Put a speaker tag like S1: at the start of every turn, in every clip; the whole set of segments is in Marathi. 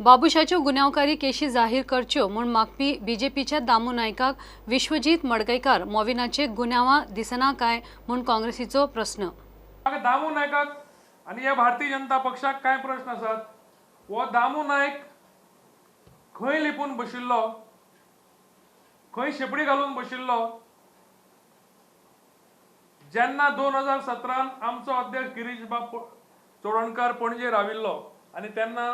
S1: बाबुशाच्यो गुन्यांवकारी केशी जाहीर करच्यो म्हूण मागपी बीजेपीच्या दामू नायकाक विश्वजीत मडकयकार मॉविनाचे गुन्यांवां दिसना काय म्हूण काँग्रेसीचो प्रस्न।
S2: दामू नायकाक आनी ह्या भारतीय जनता पक्षाक काय प्रश्न आसात। हो दामू नायक खंय लिपून बशिल्लो, खंय शेपडी घालून बशिल्लो। जेन्ना 2017 आमचो अध्यक्ष गिरीश बाब चोडणकार पणजे राविल्लो आनी तेन्ना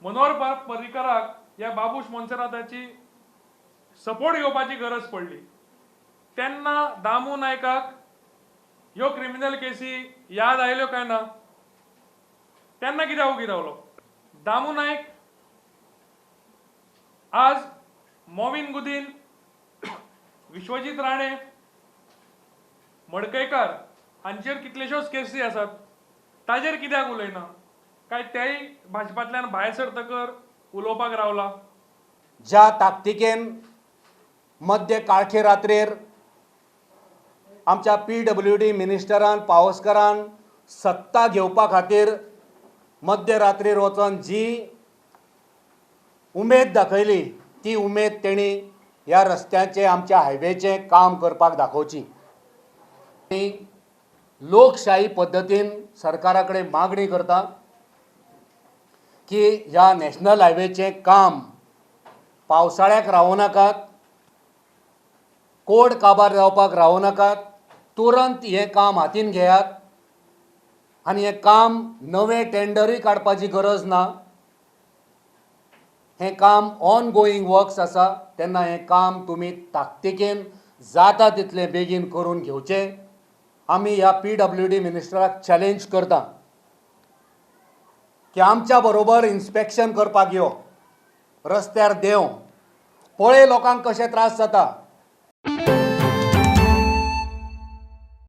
S2: मनोहर पर्रीकराक ह्या बाबूश मोन्सेराताची सपोर्ट घेवपाची गरज पडली, तेन्ना दामू नायकाक ह्यो क्रिमिनल केसी याद आयल्यो काय ना? तेन्ना कित्याक उगी रावलो? दामू नायक आज मॉविन गुदीन, विश्वजीत राणे, मडकयकार हांचेर कितल्योश्योच केसी आसात, ताजेर कित्याक उलयना? काय तेय भाजपांतल्यान भायर सरतकर उलोवपाक रावला?
S3: ज्या ताकतिकेन मध्य काळखे रात्रेर आमच्या PWD मिनिस्टरान पावसकरान सत्ता घेवपा खातीर मध्य रात्रीर वचोन जी उमेद दाखयली, ती उमेद तेणी ह्या रस्त्याचे आमच्या हायवेचे काम करपाक दाखोवची। लोकशाही पद्दतीन सरकारा कडेन मागणी करता की ह्या नॅशनल हायवेचे काम पावसाळ्याक रावूं नाकात, कोड काबार जावपाक रावूं नाकात, तुरंत हे काम हातीन घेयात आनी हे काम नवे टेंडरूय काडपाची गरज ना। हे काम ऑन गोईंग वर्क्स आसा, तेन्ना हे काम तुमी ताकतिकेन जाता तितले बेगीन करून घेवचे। आमी ह्या PWD मिनिस्टराक चॅलेंज करता की आमच्या बरोबर इन्स्पेक्शन करपाक यो, रस्त्यार देंव, पळय लोकांक कशे त्रास जाता।